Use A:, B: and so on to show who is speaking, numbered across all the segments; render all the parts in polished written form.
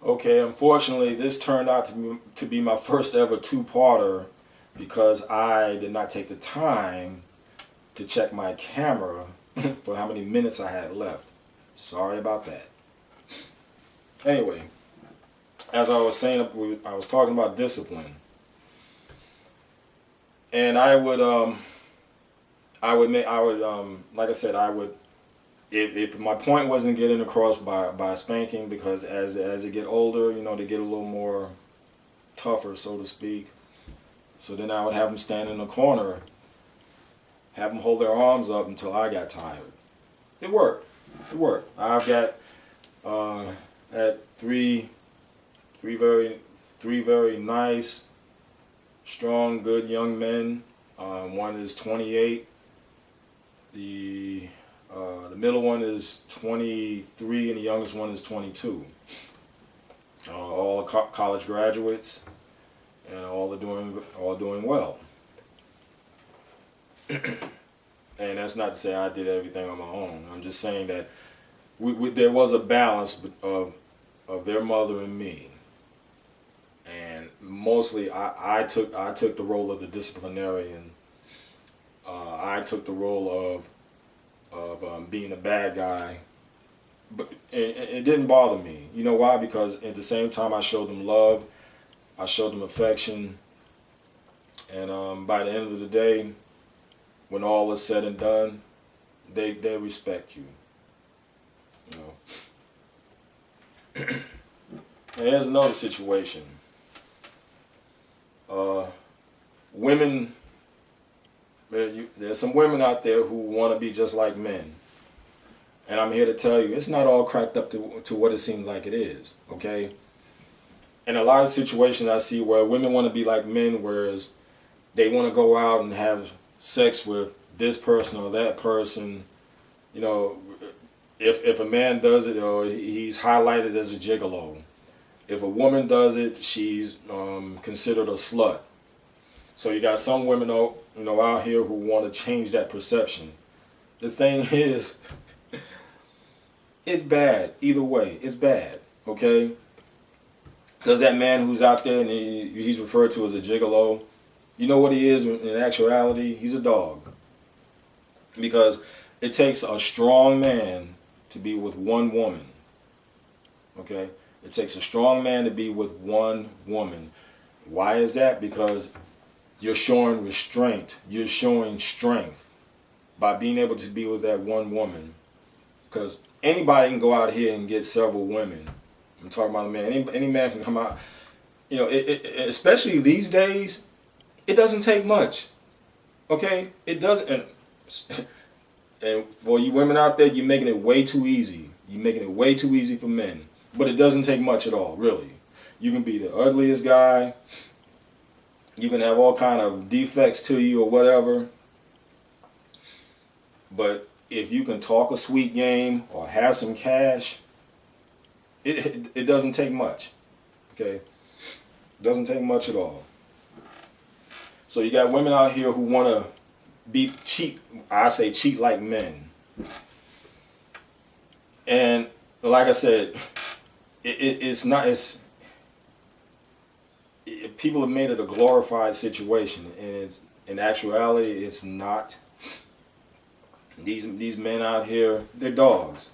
A: Okay, unfortunately, this turned out to be my first ever two-parter because I did not take the time to check my camera for how many minutes I had left. Sorry about that. Anyway, as I was saying, I was talking about discipline, and like I said, I would, if my point wasn't getting across by spanking, because as they get older, they get a little more tougher, so to speak. So then I would have them stand in the corner, have them hold their arms up until I got tired. It worked. It worked. I've got at three very nice, strong, good young men. One is 28. The middle one is 23, and the youngest one is 22. All college graduates, and all doing well. And that's not to say I did everything on my own. I'm just saying that there was a balance of their mother and me, and mostly I took the role of the disciplinarian. I took the role of being the bad guy, but it didn't bother me. You know why? Because at the same time I showed them love, I showed them affection, and by the end of the day, when all is said and done, they respect you. And here's another situation. Women, there's some women out there who want to be just like men. And I'm here to tell you, it's not all cracked up to what it seems like it is, okay? In a lot of situations I see where women want to be like men, whereas they want to go out and have sex with this person or that person. If a man does it, or he's highlighted as a gigolo. If a woman does it, she's considered a slut. So you got some women out here who want to change that perception. The thing is, it's bad either way. It's bad, okay? Because that man who's out there and he's referred to as a gigolo, you know what he is in actuality? He's a dog. Because it takes a strong man to be with one woman. Okay? It takes a strong man to be with one woman. Why is that? Because you're showing restraint. You're showing strength by being able to be with that one woman. Because anybody can go out here and get several women. I'm talking about a man. Any man can come out. Especially these days, it doesn't take much. Okay? It doesn't. And for you women out there, you're making it way too easy. You're making it way too easy for men. But it doesn't take much at all, really. You can be the ugliest guy. You can have all kind of defects to you or whatever. But if you can talk a sweet game or have some cash, it doesn't take much. Okay? It doesn't take much at all. So you got women out here who want to be cheat. I say cheat like men. And like I said, it's not. People have made it a glorified situation, and it's in actuality it's not. These men out here, they're dogs.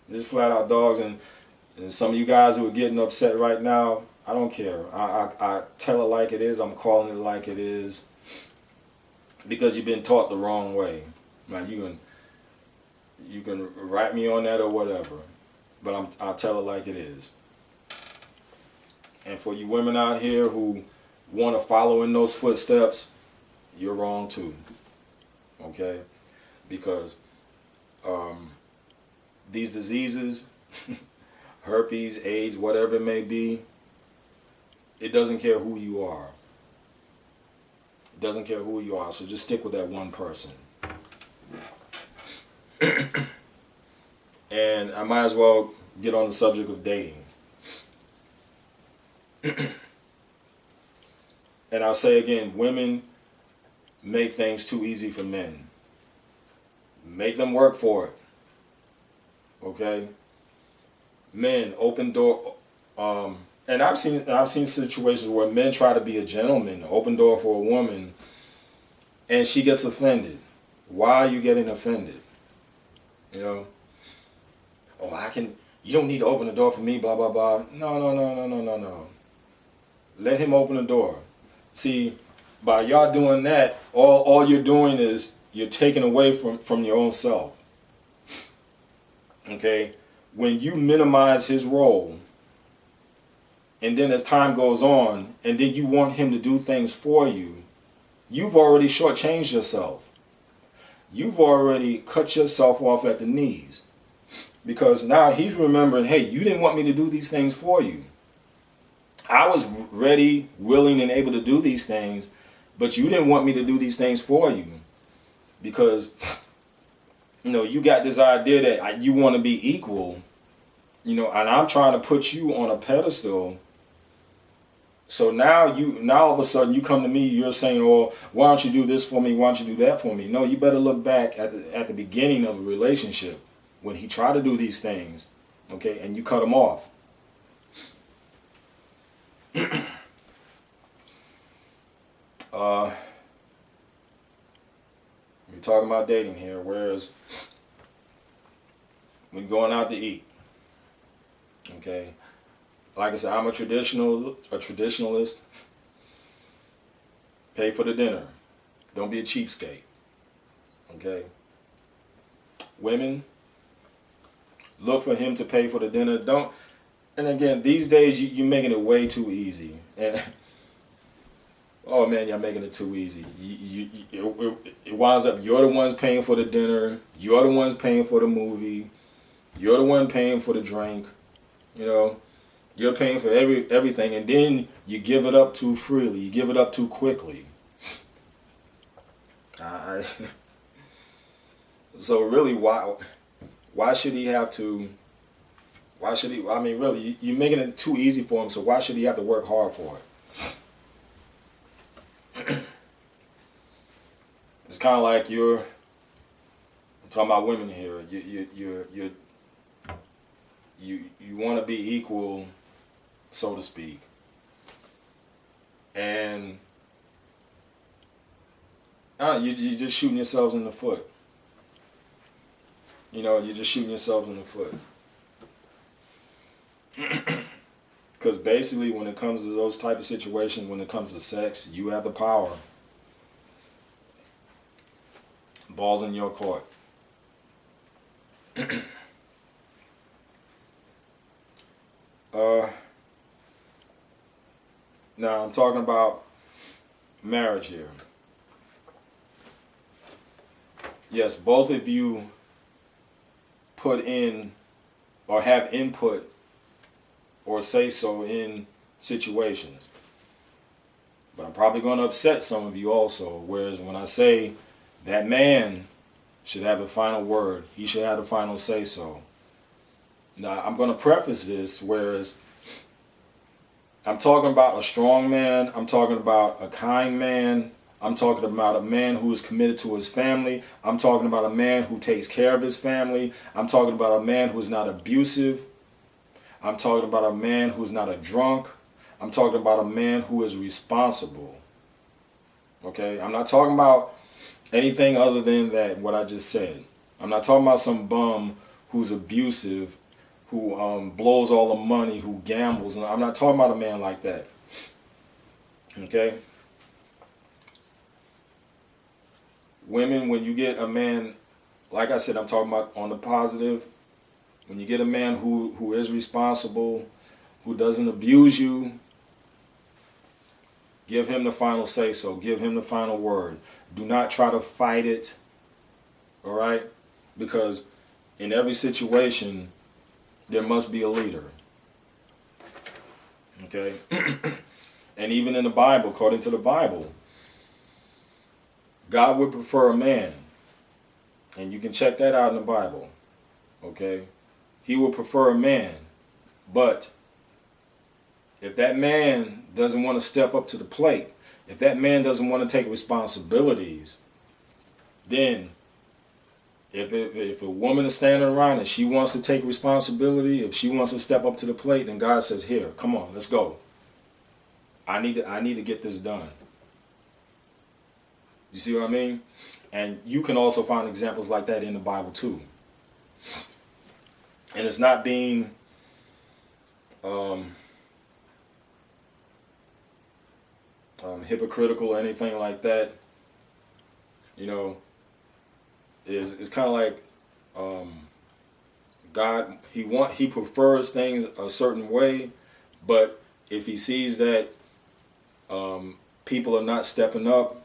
A: They're just flat out dogs, and some of you guys who are getting upset right now, I don't care. I tell it like it is. I'm calling it like it is. Because you've been taught the wrong way. Now you can write me on that or whatever, but I'll tell it like it is. And for you women out here who want to follow in those footsteps, you're wrong too. Okay? Because these diseases, herpes, AIDS, whatever it may be, it doesn't care who you are. It doesn't care who you are, so just stick with that one person. And I might as well get on the subject of dating. And I'll say again, women make things too easy for men. Make them work for it. Okay? Men, open And I've seen situations where men try to be a gentleman, open door for a woman, and she gets offended. Why are you getting offended? You know, oh, you don't need to open the door for me, blah, blah, blah. No, no, no, no, no, no, no. Let him open the door. See, by y'all doing that, all you're doing is you're taking away from your own self. Okay? When you minimize his role, and then as time goes on, and then you want him to do things for you, you've already shortchanged yourself. You've already cut yourself off at the knees. Because now he's remembering, hey, you didn't want me to do these things for you. I was ready, willing, and able to do these things, but you didn't want me to do these things for you. Because, you got this idea that you want to be equal, and I'm trying to put you on a pedestal. So now all of a sudden you come to me, you're saying, oh, why don't you do this for me? Why don't you do that for me? No, you better look back at the beginning of the relationship when he tried to do these things, okay, and you cut him off. We're talking about dating here, whereas when going out to eat, okay, like I said, I'm a traditionalist. Pay for the dinner. Don't be a cheapskate. Okay. Women, look for him to pay for the dinner. Don't. And again, these days you're making it way too easy. And oh man, you're making it too easy. It winds up you're the ones paying for the dinner. You're the ones paying for the movie. You're the one paying for the drink. You're paying for everything, and then you give it up too freely. You give it up too quickly. So really, why should he have to? Why should he? I mean, really, you're making it too easy for him. So why should he have to work hard for it? It's kind of like I'm talking about women here. You want to be equal, so to speak, and you're just shooting yourselves in the foot. You're just shooting yourselves in the foot. Because basically, when it comes to those type of situations, when it comes to sex, you have the power. Ball's in your court. Now I'm talking about marriage here. Yes, both of you put in or have input or say so in situations. But I'm probably going to upset some of you also. Whereas when I say that man should have the final word, he should have the final say so. Now I'm going to preface this, whereas I'm talking about a strong man, I'm talking about a kind man, I'm talking about a man who is committed to his family, I'm talking about a man who takes care of his family, I'm talking about a man who is not abusive, I'm talking about a man who is not a drunk, I'm talking about a man who is responsible. Okay? I'm not talking about anything other than that, what I just said. I'm not talking about some bum who's abusive, who blows all the money, who gambles. I'm not talking about a man like that. Okay? Women, when you get a man, like I said, I'm talking about on the positive. When you get a man who is responsible, who doesn't abuse you, give him the final say so. Give him the final word. Do not try to fight it. All right? Because in every situation, there must be a leader. Okay? And even in the Bible, according to the Bible, God would prefer a man. And you can check that out in the Bible. Okay? He would prefer a man. But if that man doesn't want to step up to the plate, if that man doesn't want to take responsibilities, then If a woman is standing around and she wants to take responsibility, if she wants to step up to the plate, then God says, "Here, come on, let's go. I need to get this done." You see what I mean? And you can also find examples like that in the Bible too. And it's not being hypocritical or anything like that. You know, it's kind of like God. He prefers things a certain way, but if he sees that people are not stepping up,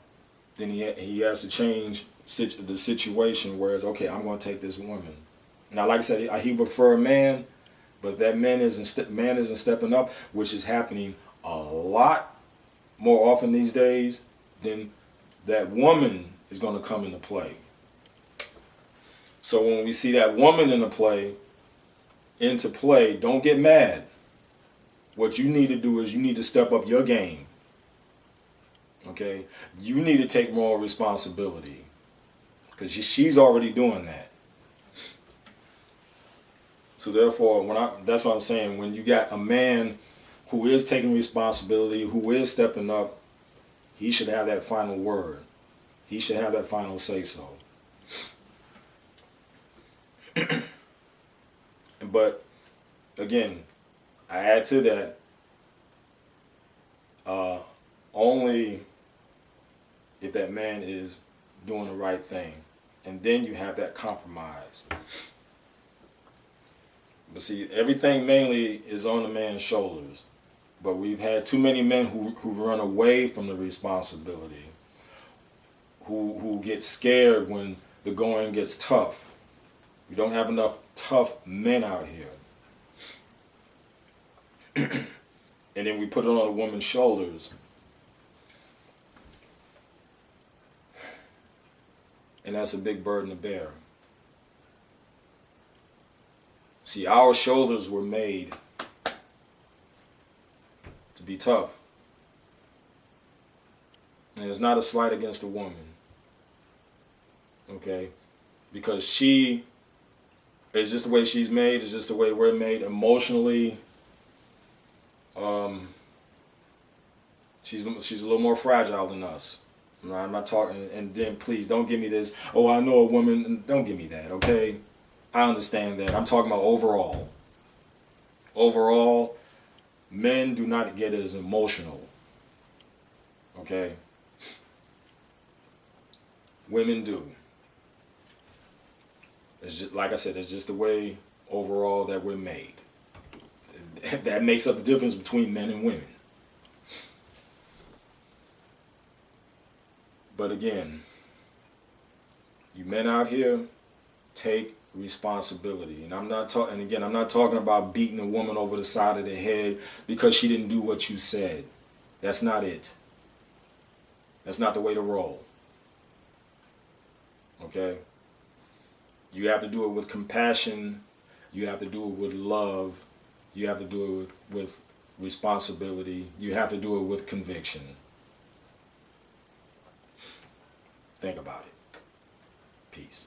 A: then he has to change the situation. Whereas, okay, I'm going to take this woman. Now, like I said, he prefer a man, but that man isn't stepping up, which is happening a lot more often these days. Then that woman is going to come into play. So when we see that woman into play, don't get mad. What you need to do is you need to step up your game. Okay? You need to take more responsibility, because she's already doing that. So therefore, that's what I'm saying. When you got a man who is taking responsibility, who is stepping up, he should have that final word. He should have that final say-so. But again, I add to that, only if that man is doing the right thing, and then you have that compromise. But see, everything mainly is on the man's shoulders. But we've had too many men who run away from the responsibility, who get scared when the going gets tough. We don't have enough tough men out here. And then we put it on a woman's shoulders. And that's a big burden to bear. See, our shoulders were made to be tough. And it's not a slight against a woman. Okay? Because she is just the way she's made, it's just the way we're made emotionally. She's a little more fragile than us. I'm not talking, and then please don't give me this, "Oh, I know a woman." Don't give me that, okay? I understand that. I'm talking about overall. Overall, men do not get as emotional. Okay? Women do. It's just, like I said, it's just the way overall that we're made. That makes up the difference between men and women. But again, you men out here, take responsibility. And I'm not talking about beating a woman over the side of the head because she didn't do what you said. That's not it. That's not the way to roll. Okay? You have to do it with compassion. You have to do it with love. You have to do it with responsibility. You have to do it with conviction. Think about it. Peace.